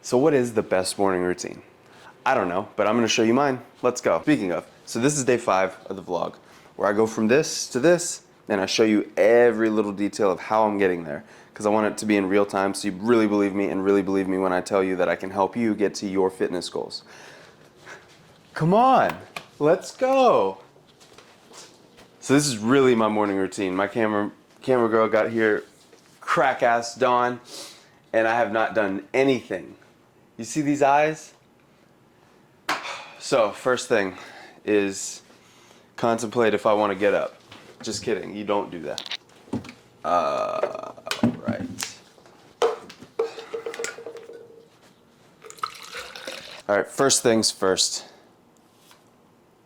So what is the best morning routine? I don't know, but I'm gonna show you mine. Let's go. Speaking of, so this is day 5 of the vlog, where I go from this to this, and I show you every little detail of how I'm getting there, because I want it to be in real time, so you really believe me, and really believe me when I tell you that I can help you get to your fitness goals. Come on, let's go. So this is really my morning routine. My camera girl got here crack-ass dawn, and I have not done anything. You see these eyes? So first thing is contemplate if I want to get up. Just kidding, you don't do that. Right. Alright, first things first.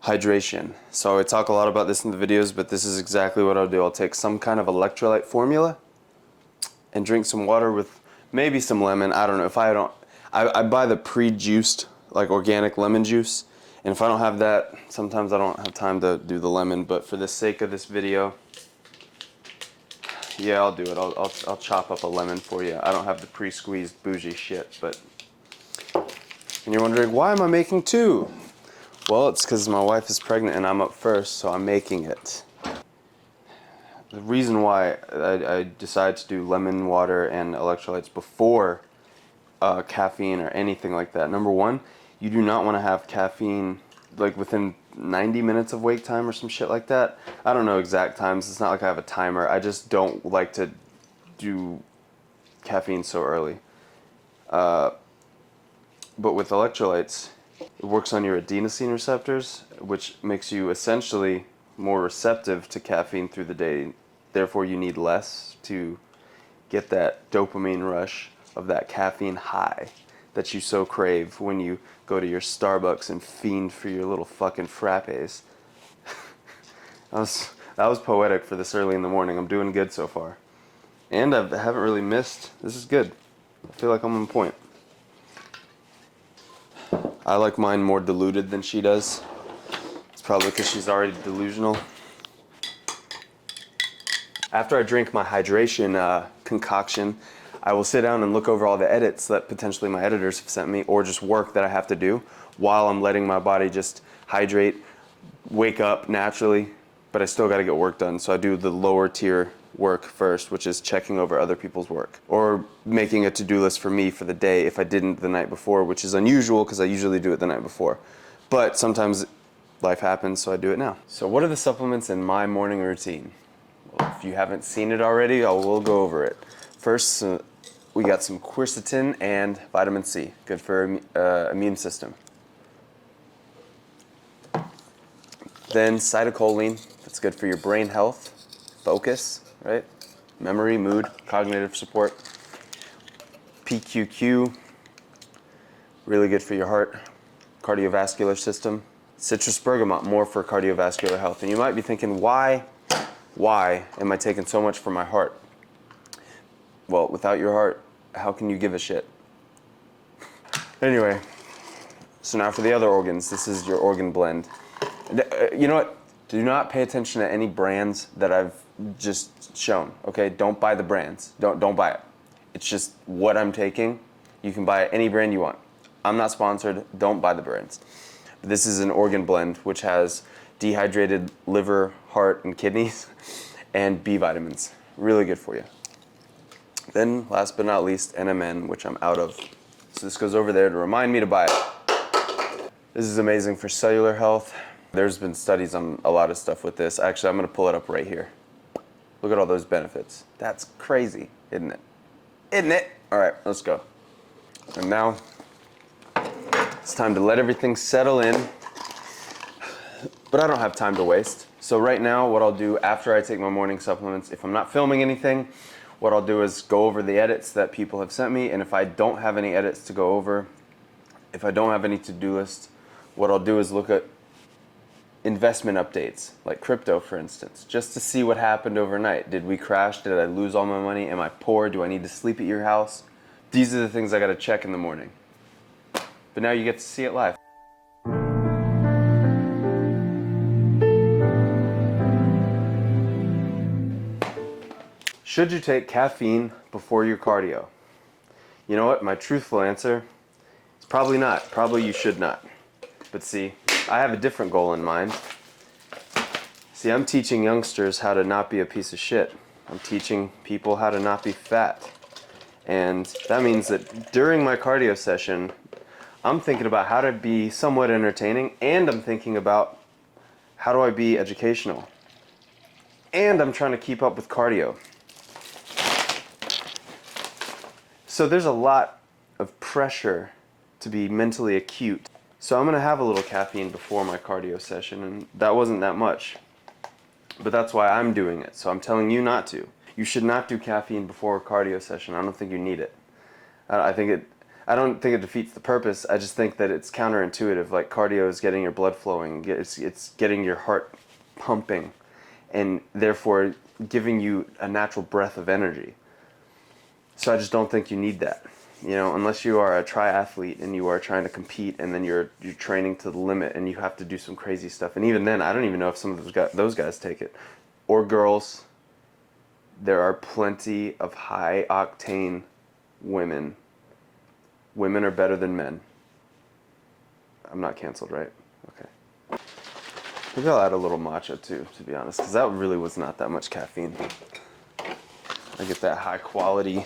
Hydration. So I talk a lot about this in the videos, but this is exactly what I'll do. I'll take some kind of electrolyte formula and drink some water with maybe some lemon. I don't know. If I don't, I buy the pre-juiced, like organic lemon juice. And if I don't have that, sometimes I don't have time to do the lemon, but for the sake of this video, yeah, I'll do it. I'll chop up a lemon for you. I don't have the pre-squeezed bougie shit, but... And you're wondering, why am I making 2? Well, it's because my wife is pregnant and I'm up first, so I'm making it. The reason why I decided to do lemon water and electrolytes before caffeine or anything like that. Number one, you do not want to have caffeine like within 90 minutes of wake time or some shit like that. I don't know exact times. It's not like I have a timer. I just don't like to do caffeine so early. But with electrolytes, it works on your adenosine receptors, which makes you essentially more receptive to caffeine through the day. Therefore, you need less to get that dopamine rush of that caffeine high that you so crave when you go to your Starbucks and fiend for your little fucking frappes. That was poetic for this early in the morning. I'm doing good so far. And I haven't really missed. This is good. I feel like I'm on point. I like mine more diluted than she does. It's probably because she's already delusional. After I drink my hydration concoction, I will sit down and look over all the edits that potentially my editors have sent me, or just work that I have to do while I'm letting my body just hydrate, wake up naturally, but I still got to get work done. So I do the lower tier work first, which is checking over other people's work, or making a to-do list for me for the day if I didn't the night before, which is unusual because I usually do it the night before. But sometimes life happens, so I do it now. So what are the supplements in my morning routine? Well, if you haven't seen it already, I will go over it. First, we got some quercetin and vitamin C, good for immune system. Then cytocholine, that's good for your brain health, focus, right? Memory, mood, cognitive support. PQQ, really good for your heart, cardiovascular system. Citrus bergamot, more for cardiovascular health. And you might be thinking, why am I taking so much for my heart? Well, without your heart, how can you give a shit? Anyway, so now for the other organs, this is your organ blend. You know what? Do not pay attention to any brands that I've just shown, okay? Don't buy the brands. Don't buy it. It's just what I'm taking. You can buy any brand you want. I'm not sponsored. Don't buy the brands. This is an organ blend, which has dehydrated liver, heart, and kidneys, and B vitamins. Really good for you. Then, last but not least, NMN, which I'm out of. So this goes over there to remind me to buy it. This is amazing for cellular health. There's been studies on a lot of stuff with this. Actually, I'm going to pull it up right here. Look at all those benefits. That's crazy, isn't it? Isn't it? All right, let's go. And now, it's time to let everything settle in. But I don't have time to waste. So right now, what I'll do after I take my morning supplements, if I'm not filming anything, what I'll do is go over the edits that people have sent me, and if I don't have any edits to go over, if I don't have any to-do list, what I'll do is look at investment updates, like crypto for instance, just to see what happened overnight. Did we crash? Did I lose all my money? Am I poor? Do I need to sleep at your house? These are the things I gotta check in the morning. But now you get to see it live. Should you take caffeine before your cardio? You know what? My truthful answer Probably not. Probably you should not. But see, I have a different goal in mind. See, I'm teaching youngsters how to not be a piece of shit. I'm teaching people how to not be fat. And that means that during my cardio session, I'm thinking about how to be somewhat entertaining, and I'm thinking about how do I be educational. And I'm trying to keep up with cardio. So there's a lot of pressure to be mentally acute. So I'm going to have a little caffeine before my cardio session, and that wasn't that much. But that's why I'm doing it. So I'm telling you not to. You should not do caffeine before a cardio session. I don't think you need it. I don't think it defeats the purpose. I just think that it's counterintuitive. Like cardio is getting your blood flowing. It's getting your heart pumping, and therefore giving you a natural breath of energy. So I just don't think you need that. You know, unless you are a triathlete and you are trying to compete, and then you're training to the limit and you have to do some crazy stuff. And even then, I don't even know if some of those guys take it, or girls. There are plenty of high octane women. Women are better than men. I'm not canceled, right? Okay. Maybe I'll add a little matcha too, to be honest, because that really was not that much caffeine. I get that high quality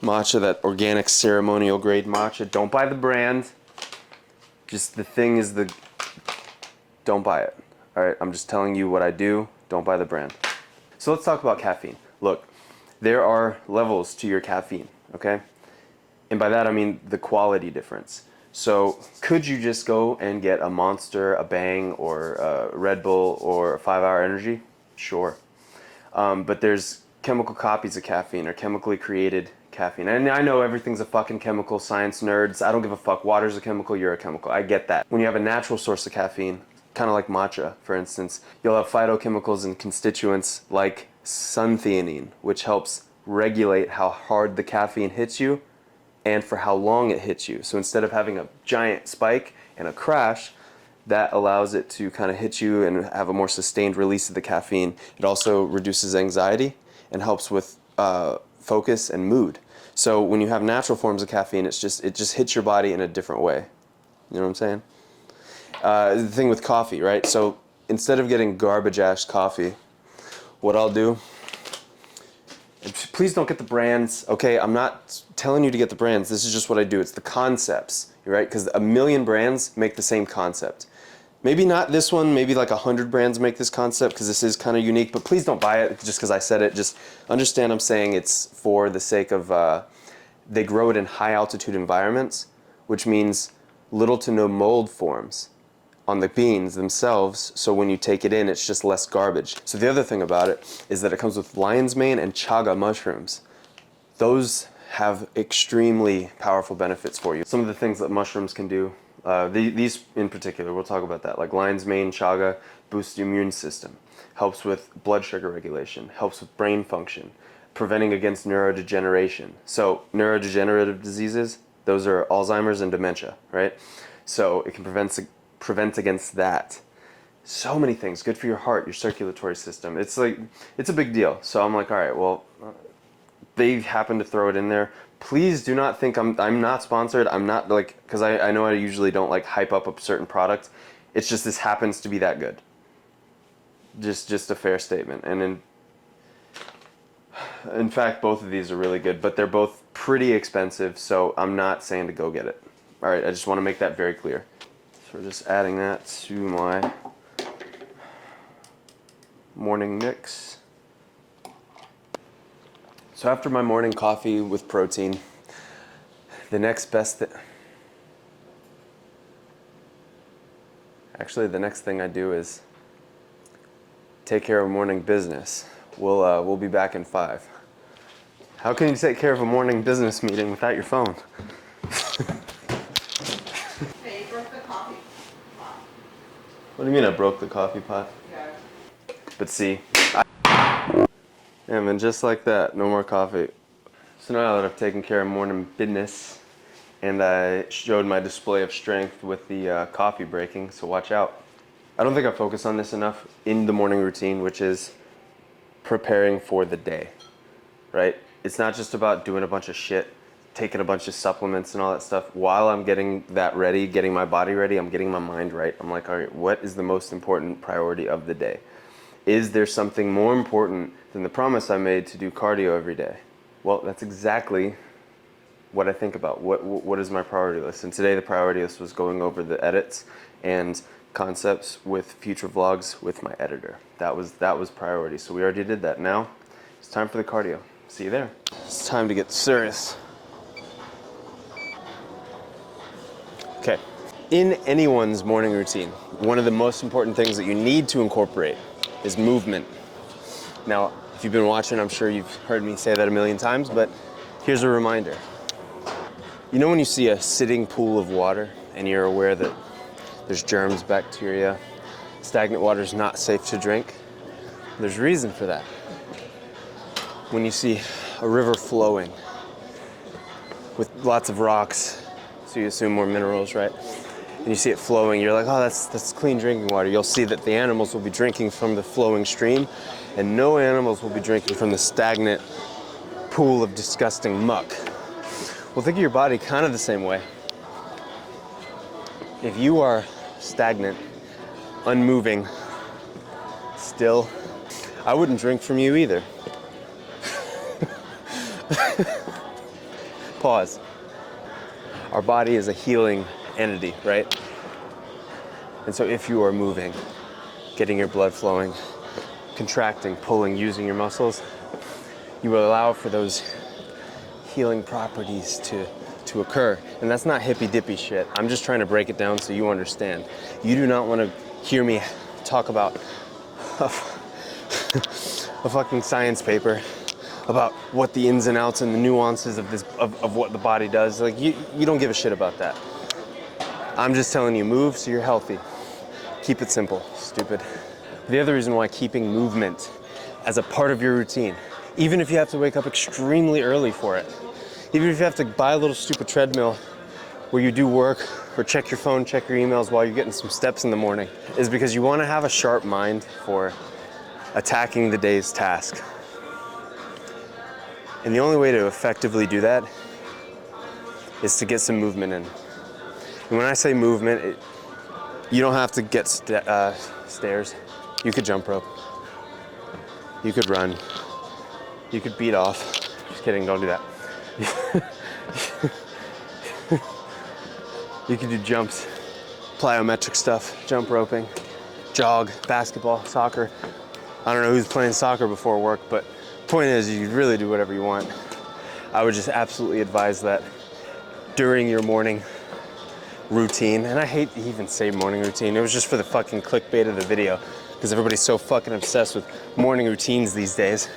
matcha, that organic ceremonial grade matcha. Don't buy the brand. Just the thing is don't buy it. All right, I'm just telling you what I do. Don't buy the brand. So let's talk about caffeine. Look, there are levels to your caffeine, okay? And by that I mean the quality difference. So could you just go and get a Monster, a Bang, or a Red Bull, or a 5 Hour Energy? Sure. But there's chemical copies of caffeine, or chemically created caffeine. And I know everything's a fucking chemical, science nerds. I don't give a fuck. Water's a chemical, you're a chemical. I get that. When you have a natural source of caffeine, kind of like matcha, for instance, you'll have phytochemicals and constituents like suntheanine, which helps regulate how hard the caffeine hits you and for how long it hits you. So instead of having a giant spike and a crash, that allows it to kind of hit you and have a more sustained release of the caffeine. It also reduces anxiety and helps with focus and mood. So when you have natural forms of caffeine, it just hits your body in a different way. You know what I'm saying? The thing with coffee, right? So instead of getting garbage ass coffee, what I'll do, please don't get the brands, okay? I'm not telling you to get the brands. This is just what I do. It's the concepts, right? Because a million brands make the same concept. Maybe not this one, maybe like 100 brands make this concept because this is kind of unique, but please don't buy it just because I said it. Just understand I'm saying it's for the sake of, they grow it in high altitude environments, which means little to no mold forms on the beans themselves, so when you take it in, it's just less garbage. So the other thing about it is that it comes with lion's mane and chaga mushrooms. Those have extremely powerful benefits for you. Some of the things that mushrooms can do, these in particular, we'll talk about that, like lion's mane, chaga, boosts the immune system, helps with blood sugar regulation, helps with brain function, preventing against neurodegeneration. So neurodegenerative diseases, those are Alzheimer's and dementia, right? So it can prevent against that. So many things. Good for your heart, your circulatory system. It's a big deal. So I'm like, all right, well, they happen to throw it in there. Please do not think I'm not sponsored. I'm not like, because I know I usually don't like hype up a certain product. It's just this happens to be that good. Just a fair statement. And in fact, both of these are really good, but they're both pretty expensive, so I'm not saying to go get it. All right, I just want to make that very clear. So we're just adding that to my morning mix. So after my morning coffee with protein, the next best thing, actually the next thing I do is take care of morning business. We'll be back in 5. How can you take care of a morning business meeting without your phone? Hey, you broke the coffee pot. What do you mean I broke the coffee pot? Yeah. But see, yeah, man, just like that, no more coffee. So now that I've taken care of morning business, and I showed my display of strength with the coffee breaking, so watch out. I don't think I focus on this enough in the morning routine, which is preparing for the day, right? It's not just about doing a bunch of shit. taking a bunch of supplements and all that stuff. While I'm getting that ready, getting my body ready, I'm getting my mind right. I'm like, all right, what is the most important priority of the day? Is there something more important than the promise I made to do cardio every day? Well, that's exactly what I think about. What is my priority list? And today the priority list was going over the edits and concepts with future vlogs with my editor. That was priority. So we already did that. Now it's time for the cardio. See you there. It's time to get serious. Okay. In anyone's morning routine, one of the most important things that you need to incorporate is movement. Now, if you've been watching, I'm sure you've heard me say that a million times, but here's a reminder. You know when you see a sitting pool of water and you're aware that there's germs, bacteria, stagnant water is not safe to drink? There's a reason for that. When you see a river flowing with lots of rocks, so you assume more minerals, right? And you see it flowing, you're like, oh, that's clean drinking water. You'll see that the animals will be drinking from the flowing stream, and no animals will be drinking from the stagnant pool of disgusting muck. Well, think of your body kind of the same way. If you are stagnant, unmoving, still, I wouldn't drink from you either. Pause. Our body is a healing entity, right? And so if you are moving, getting your blood flowing, contracting, pulling, using your muscles, you will allow for those healing properties to occur. And that's not hippy dippy shit. I'm just trying to break it down so you understand. You do not want to hear me talk about a fucking science paper about what the ins and outs and the nuances of what the body does. Like you don't give a shit about that. I'm just telling you, move so you're healthy. Keep it simple, stupid. The other reason why keeping movement as a part of your routine, even if you have to wake up extremely early for it, even if you have to buy a little stupid treadmill where you do work or check your phone, check your emails while you're getting some steps in the morning, is because you want to have a sharp mind for attacking the day's task. And the only way to effectively do that is to get some movement in. And when I say movement, you don't have to get stairs. You could jump rope. You could run. You could beat off. Just kidding, don't do that. You could do jumps, plyometric stuff, jump roping, jog, basketball, soccer. I don't know who's playing soccer before work, but point is you could really do whatever you want. I would just absolutely advise that during your morning routine, and I hate to even say morning routine, it was just for the fucking clickbait of the video because everybody's so fucking obsessed with morning routines these days.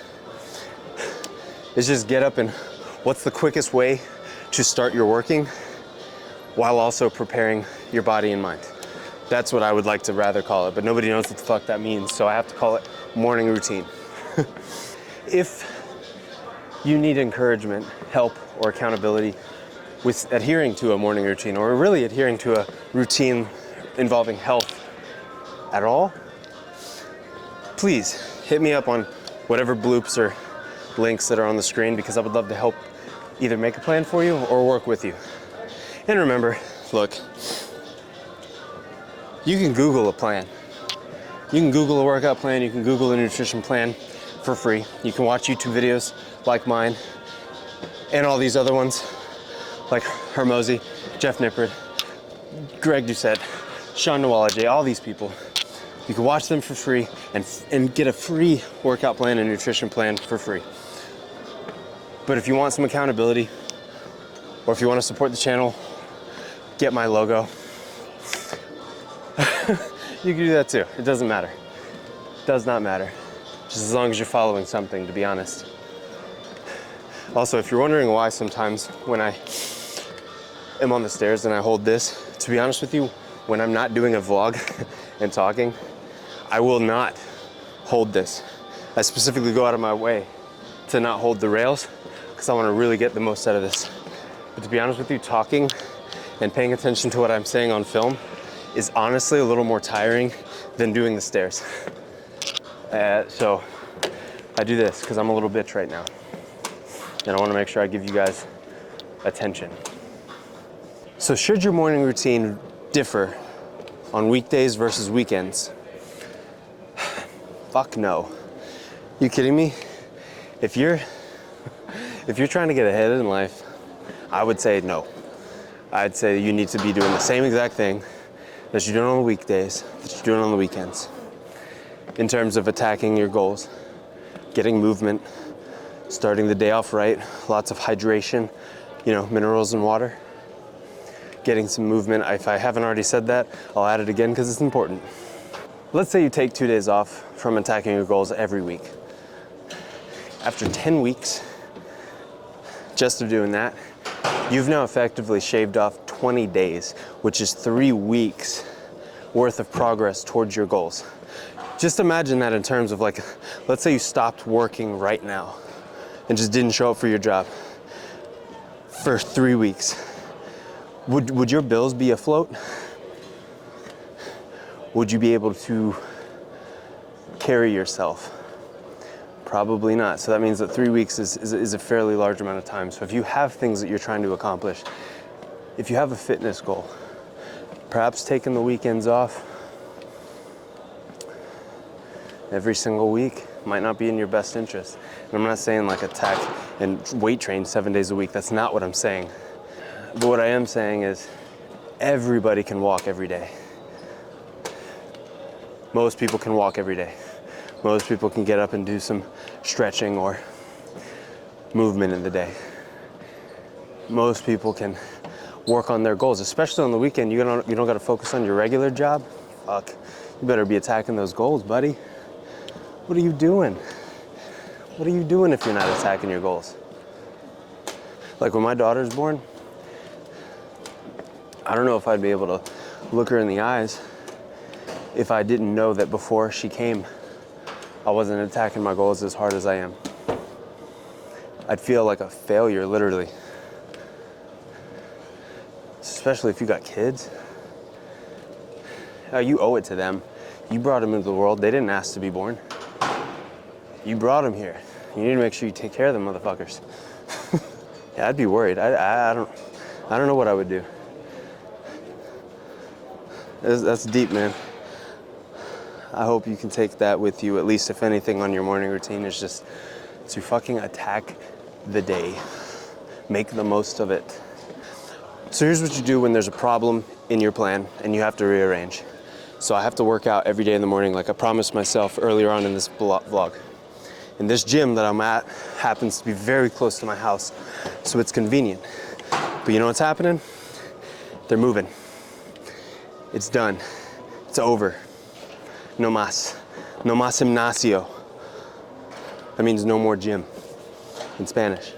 Is just get up and what's the quickest way to start your working while also preparing your body and mind. That's what I would like to rather call it, but nobody knows what the fuck that means, so I have to call it morning routine. If you need encouragement, help, or accountability with adhering to a morning routine, or really adhering to a routine involving health at all, please hit me up on whatever bloops or links that are on the screen, because I would love to help either make a plan for you or work with you. And remember, look, you can Google a plan. You can Google a workout plan, you can Google a nutrition plan for free. You can watch YouTube videos like mine and all these other ones like Hermosi, Jeff Nippard, Greg Doucette, Sean Nawalaje, all these people. You can watch them for free and get a free workout plan and nutrition plan for free. But if you want some accountability, or if you want to support the channel, get my logo. You can do that too. It doesn't matter. It does not matter. Just as long as you're following something, to be honest. Also, if you're wondering why sometimes when I am on the stairs and I hold this, to be honest with you, when I'm not doing a vlog and talking, I will not hold this. I specifically go out of my way to not hold the rails because I want to really get the most out of this. But to be honest with you, talking and paying attention to what I'm saying on film is honestly a little more tiring than doing the stairs. So I do this because I'm a little bitch right now. And I want to make sure I give you guys attention. So should your morning routine differ on weekdays versus weekends? Fuck no. You kidding me? If you're trying to get ahead in life, I would say no. I'd say you need to be doing the same exact thing that you're doing on the weekdays, that you're doing on the weekends. In terms of attacking your goals, getting movement, starting the day off right, lots of hydration, minerals and water. Getting some movement. If I haven't already said that, I'll add it again because it's important. Let's say you take 2 days off from attacking your goals every week. After 10 weeks just of doing that, you've now effectively shaved off 20 days, which is 3 weeks worth of progress towards your goals. Just imagine that in terms of let's say you stopped working right now and just didn't show up for your job for 3 weeks. Would your bills be afloat? Would you be able to carry yourself? Probably not. So that means that 3 weeks is a fairly large amount of time. So if you have things that you're trying to accomplish, if you have a fitness goal, perhaps taking the weekends off every single week might not be in your best interest. And I'm not saying attack and weight train 7 days a week. That's not what I'm saying. But what I am saying is everybody can walk every day. Most people can walk every day. Most people can get up and do some stretching or movement in the day. Most people can work on their goals, especially on the weekend. You don't got to focus on your regular job. Fuck, you better be attacking those goals, buddy. What are you doing? What are you doing if you're not attacking your goals? Like when my daughter's born, I don't know if I'd be able to look her in the eyes if I didn't know that before she came, I wasn't attacking my goals as hard as I am. I'd feel like a failure, literally. Especially if you got kids. You owe it to them. You brought them into the world. They didn't ask to be born. You brought them here. You need to make sure you take care of them motherfuckers. Yeah, I'd be worried. I don't know what I would do. That's deep, man. I hope you can take that with you, at least if anything on your morning routine is just to fucking attack the day. Make the most of it. So here's what you do when there's a problem in your plan and you have to rearrange. So I have to work out every day in the morning like I promised myself earlier on in this vlog. And this gym that I'm at happens to be very close to my house, so it's convenient. But you know what's happening? They're moving. It's done. It's over. No más. No más gimnasio. That means no more gym in Spanish.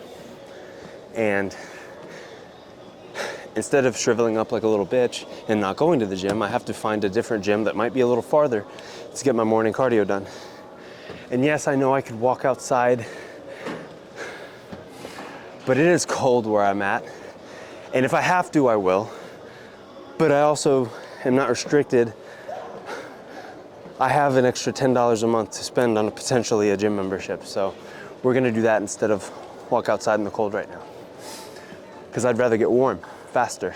And instead of shriveling up like a little bitch and not going to the gym, I have to find a different gym that might be a little farther to get my morning cardio done. And yes, I know I could walk outside, but it is cold where I'm at. And if I have to, I will. But I also am not restricted. I have an extra $10 a month to spend on potentially a gym membership. So we're gonna do that instead of walk outside in the cold right now. Because I'd rather get warm faster.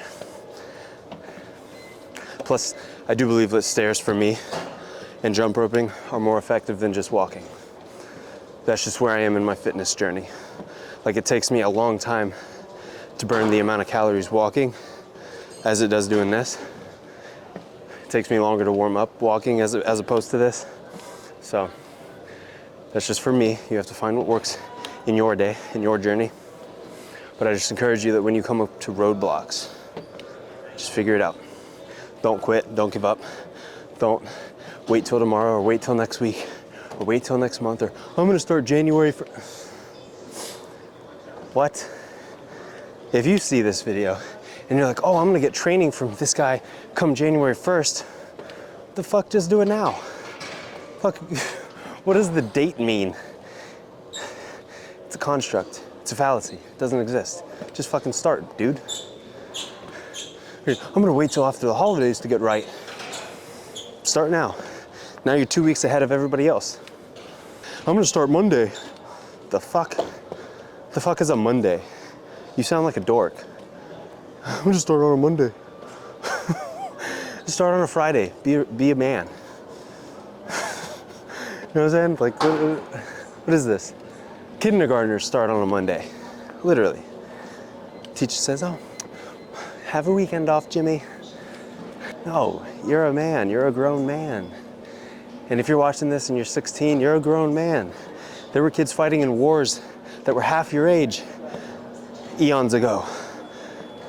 Plus, I do believe that stairs for me and jump roping are more effective than just walking. That's just where I am in my fitness journey. Like it takes me a long time to burn the amount of calories walking as it does doing this. It takes me longer to warm up walking as opposed to this. So that's just for me. You have to find what works in your day, in your journey. But I just encourage you that when you come up to roadblocks, just figure it out. Don't quit, don't give up. Don't wait till tomorrow or wait till next week or wait till next month or I'm gonna start January 1st. What? If you see this video and you're like, oh, I'm gonna get training from this guy come January 1st, what the fuck, just do it now. Fuck, what does the date mean? It's a construct, it's a fallacy, it doesn't exist. Just fucking start, dude. I'm gonna wait till after the holidays to get right. Start now. Now you're 2 weeks ahead of everybody else. I'm gonna start Monday. The fuck? The fuck is a Monday? You sound like a dork. I'm gonna start on a Monday. Start on a Friday. Be a man. You know what I'm saying? Like, what is this? Kindergartners start on a Monday. Literally. Teacher says, oh, have a weekend off, Jimmy. No, you're a man. You're a grown man. And if you're watching this and you're 16, you're a grown man. There were kids fighting in wars that were half your age eons ago.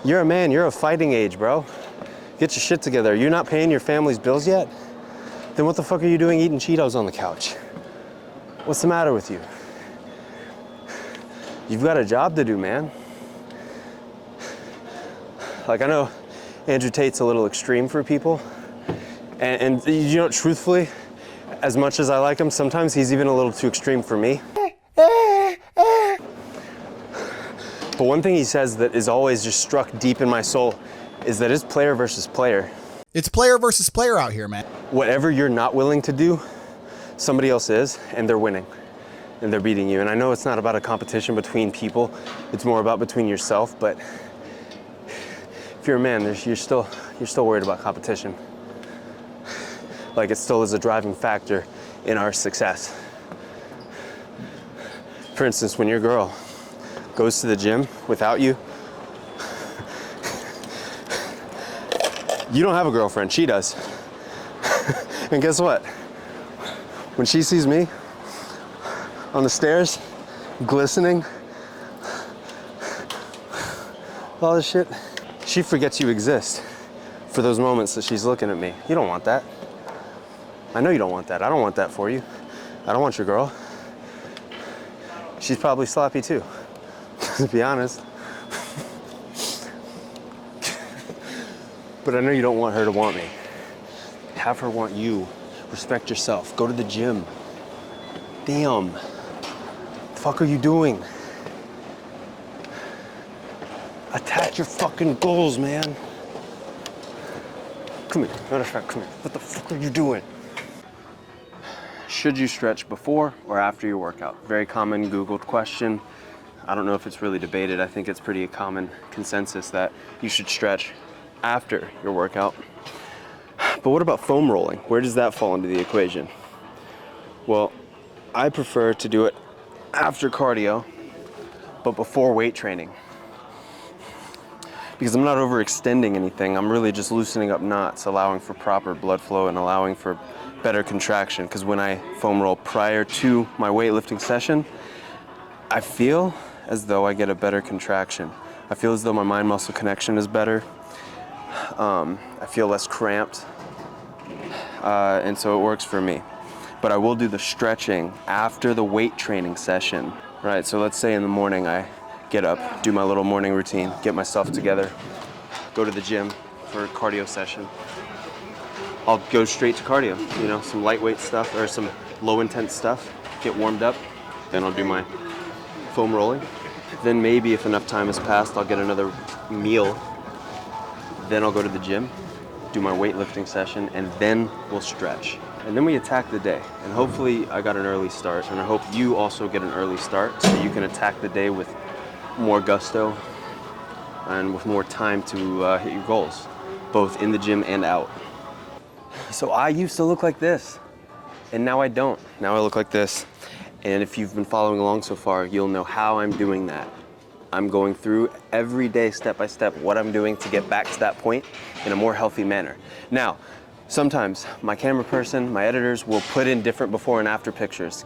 You're a man. You're of fighting age, bro. Get your shit together. You're not paying your family's bills yet? Then what the fuck are you doing eating Cheetos on the couch? What's the matter with you? You've got a job to do, man. Like, I know Andrew Tate's a little extreme for people. And you know, truthfully, as much as I like him, sometimes he's even a little too extreme for me. But one thing he says that is always just struck deep in my soul is that it's player versus player. It's player versus player out here, man. Whatever you're not willing to do, somebody else is, and they're winning, and they're beating you. And I know it's not about a competition between people, it's more about between yourself, but if you're a man, you're still worried about competition. Like, it still is a driving factor in our success. For instance, when your girl goes to the gym without you, you don't have a girlfriend, she does. And guess what? When she sees me on the stairs, glistening, all this shit, she forgets you exist for those moments that she's looking at me. You don't want that. I know you don't want that. I don't want that for you. I don't want your girl. She's probably sloppy too, to be honest. But I know you don't want her to want me. Have her want you. Respect yourself. Go to the gym. Damn. The fuck are you doing? Attack your fucking goals, man. Come here. Matter of fact, come here. What the fuck are you doing? Should you stretch before or after your workout? Very common Googled question. I don't know if it's really debated. I think it's pretty common consensus that you should stretch after your workout. But what about foam rolling? Where does that fall into the equation? Well, I prefer to do it after cardio, but before weight training. Because I'm not overextending anything. I'm really just loosening up knots, allowing for proper blood flow and allowing for better contraction. Because when I foam roll prior to my weightlifting session, I feel as though I get a better contraction. I feel as though my mind-muscle connection is better. I feel less cramped, and so it works for me. But I will do the stretching after the weight training session, right? So let's say in the morning I get up, do my little morning routine, get myself together, go to the gym for a cardio session. I'll go straight to cardio, you know, some lightweight stuff or some low intense stuff, get warmed up, then I'll do my foam rolling. Then maybe if enough time has passed, I'll get another meal. Then I'll go to the gym, do my weightlifting session, and then we'll stretch. And then we attack the day. And hopefully I got an early start, and I hope you also get an early start so you can attack the day with more gusto and with more time to hit your goals, both in the gym and out. So I used to look like this, and now I don't. Now I look like this. And if you've been following along so far, you'll know how I'm doing that. I'm going through every day, step by step, what I'm doing to get back to that point in a more healthy manner. Now, sometimes my camera person, my editors will put in different before and after pictures.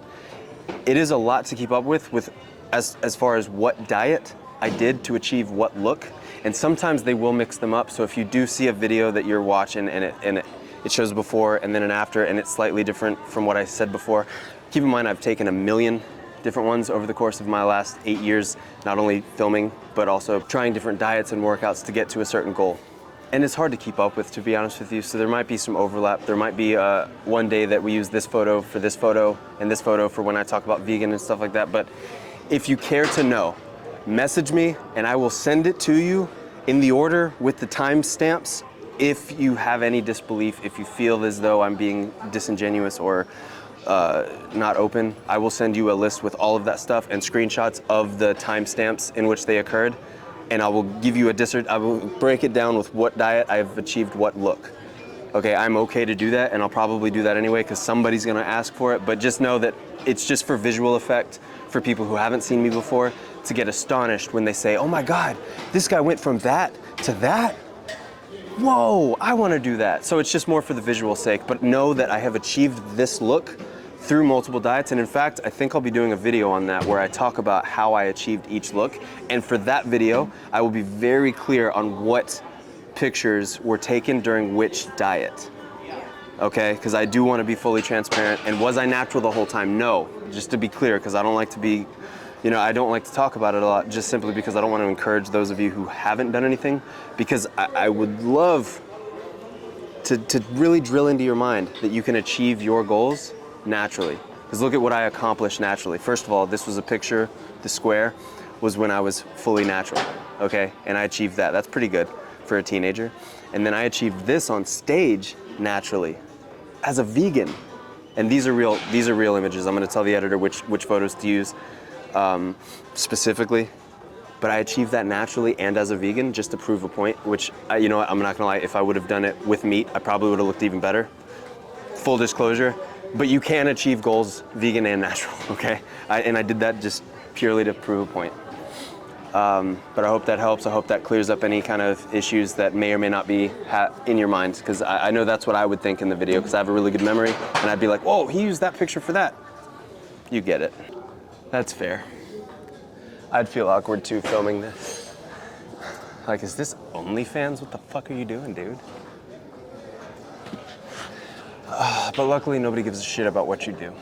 It is a lot to keep up with as far as what diet I did to achieve what look. And sometimes they will mix them up. So if you do see a video that you're watching and it shows before and then an after and it's slightly different from what I said before, keep in mind I've taken 1 million different ones over the course of my last 8 years, not only filming, but also trying different diets and workouts to get to a certain goal. And it's hard to keep up with, to be honest with you, so there might be some overlap. There might be one day that we use this photo for this photo and this photo for when I talk about vegan and stuff like that. But if you care to know, message me and I will send it to you in the order with the timestamps. If you have any disbelief, if you feel as though I'm being disingenuous or not open, I will send you a list with all of that stuff and screenshots of the timestamps in which they occurred and I will give you I will break it down with what diet I've achieved what look. Okay, I'm okay to do that, and I'll probably do that anyway because somebody's gonna ask for it, but just know that it's just for visual effect for people who haven't seen me before to get astonished when they say, oh my God, this guy went from that to that? Whoa, I wanna do that. So it's just more for the visual sake, but know that I have achieved this look through multiple diets, and in fact, I think I'll be doing a video on that where I talk about how I achieved each look, and for that video, I will be very clear on what pictures were taken during which diet, okay? Because I do want to be fully transparent. And was I natural the whole time? No, just to be clear, because I don't like to be, I don't like to talk about it a lot, just simply because I don't want to encourage those of you who haven't done anything, because I would love to really drill into your mind that you can achieve your goals naturally. Because look at what I accomplished naturally. First of all, this was a picture, the square was when I was fully natural, okay? And I achieved that. That's pretty good for a teenager. And then I achieved this on stage naturally as a vegan. And these are real images. I'm gonna tell the editor which photos to use specifically. But I achieved that naturally and as a vegan just to prove a point, which, you know what, I'm not gonna lie, if I would have done it with meat, I probably would have looked even better. Full disclosure, but you can achieve goals vegan and natural, okay? And I did that just purely to prove a point. But I hope that helps. I hope that clears up any kind of issues that may or may not be in your mind, because I know that's what I would think in the video, because I have a really good memory, and I'd be like, whoa, he used that picture for that. You get it. That's fair. I'd feel awkward too filming this. Like, is this OnlyFans? What the fuck are you doing, dude? But luckily, nobody gives a shit about what you do.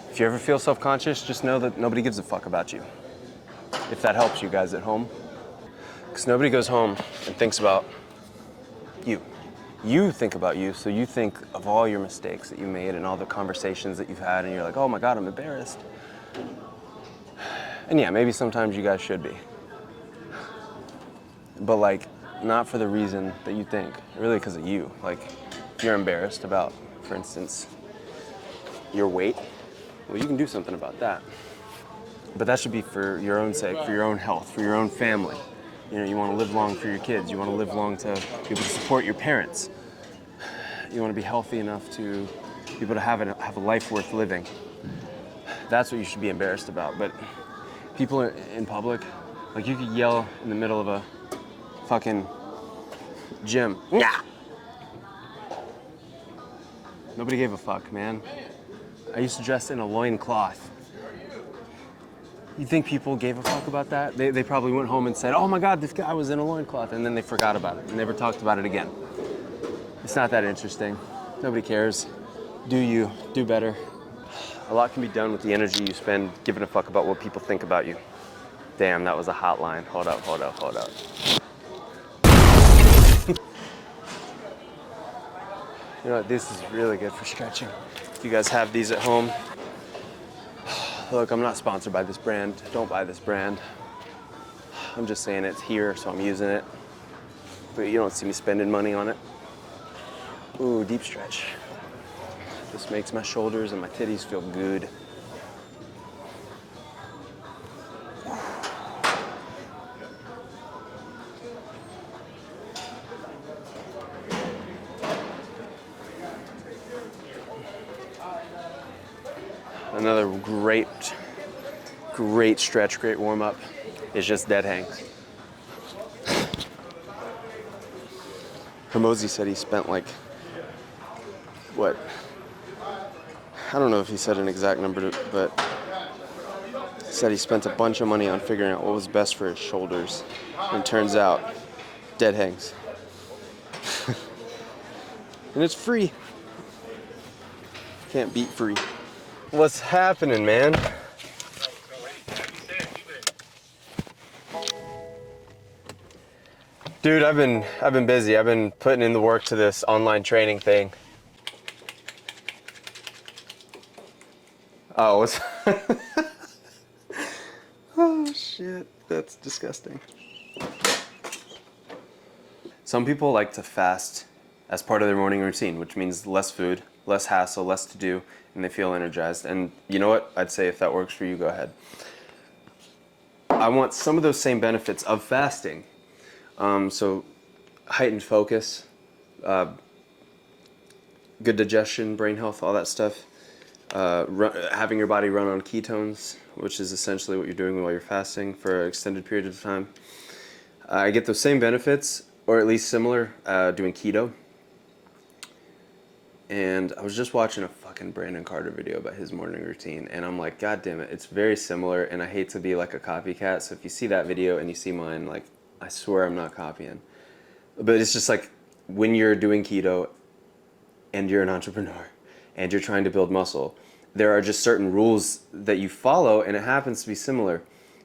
If you ever feel self-conscious, just know that nobody gives a fuck about you. If that helps you guys at home. Because nobody goes home and thinks about you. You think about you, so you think of all your mistakes that you made and all the conversations that you've had, and you're like, oh my God, I'm embarrassed. And yeah, maybe sometimes you guys should be. But like, not for the reason that you think, really because of you. Like, if you're embarrassed about, for instance, your weight, well, you can do something about that. But that should be for your own sake, for your own health, for your own family. You want to live long for your kids. You want to live long to be able to support your parents. You want to be healthy enough to be able to have a life worth living. That's what you should be embarrassed about. But people in public, like, you could yell in the middle of a fucking gym. Yeah. Nobody gave a fuck, man. I used to dress in a loincloth. You think people gave a fuck about that? They probably went home and said, oh my God, this guy was in a loincloth, and then they forgot about it and never talked about it again. It's not that interesting. Nobody cares. Do you, do better. A lot can be done with the energy you spend giving a fuck about what people think about you. Damn, that was a hot line. Hold up. You know what, this is really good for stretching. If you guys have these at home, look, I'm not sponsored by this brand. Don't buy this brand. I'm just saying it's here, so I'm using it. But you don't see me spending money on it. Ooh, deep stretch. This makes my shoulders and my titties feel good. Another great stretch, great warm up is just dead hangs. Hermosi said he spent like, what? I don't know if he said an exact number, but he said he spent a bunch of money on figuring out what was best for his shoulders. And turns out, dead hangs. And it's free. Can't beat free. What's happening, man? Dude, I've been busy. I've been putting in the work to this online training thing. Oh, what's oh shit, that's disgusting. Some people like to fast as part of their morning routine, which means less food, less hassle, less to do, and they feel energized. And you know what? I'd say if that works for you, go ahead. I want some of those same benefits of fasting. So heightened focus, good digestion, brain health, all that stuff. Having your body run on ketones, which is essentially what you're doing while you're fasting for an extended period of time. I get those same benefits, or at least similar, doing keto. And I was just watching a fucking Brandon Carter video about his morning routine, and I'm like, God damn it, it's very similar, and I hate to be like a copycat, so if you see that video and you see mine, like, I swear I'm not copying. But it's just like, when you're doing keto, and you're an entrepreneur, and you're trying to build muscle, there are just certain rules that you follow, and it happens to be similar.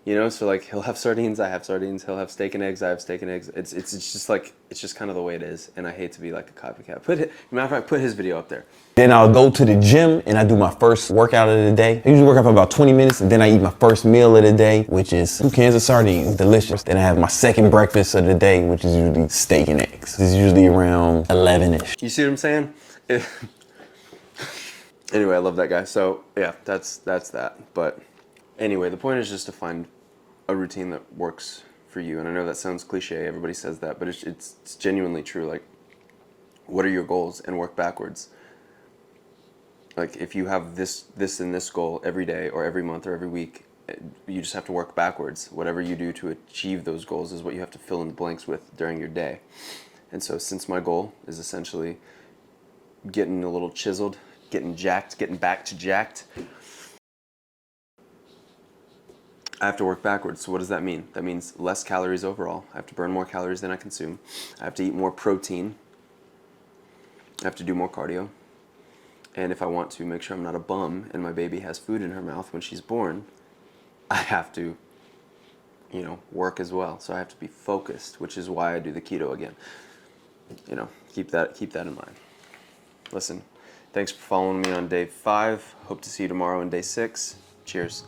You know, so like he'll have sardines, I have sardines. He'll have steak and eggs, I have steak and eggs. It's just like, it's just kind of the way it is, and I hate to be like a copycat. Matter of fact, put his video up there. Then I'll go to the gym and I do my first workout of the day. I usually work out for about 20 minutes, and then I eat my first meal of the day, which is 2 cans of sardines, delicious. Then I have my second breakfast of the day, which is usually steak and eggs. It's usually around 11-ish. You see what I'm saying? Anyway, I love that guy. So yeah, that's that. But anyway, the point is just to find a routine that works for you. And I know that sounds cliche, everybody says that, but it's genuinely true. Like, what are your goals, and work backwards. Like, if you have this and this goal every day or every month or every week, you just have to work backwards. Whatever you do to achieve those goals is what you have to fill in the blanks with during your day. And so since my goal is essentially getting a little chiseled, getting jacked, getting back to jacked, I have to work backwards. So what does that mean? That means less calories overall. I have to burn more calories than I consume. I have to eat more protein. I have to do more cardio. And if I want to make sure I'm not a bum and my baby has food in her mouth when she's born, I have to, work as well. So I have to be focused, which is why I do the keto again. Keep that in mind. Listen, thanks for following me on day 5. Hope to see you tomorrow on day 6. Cheers.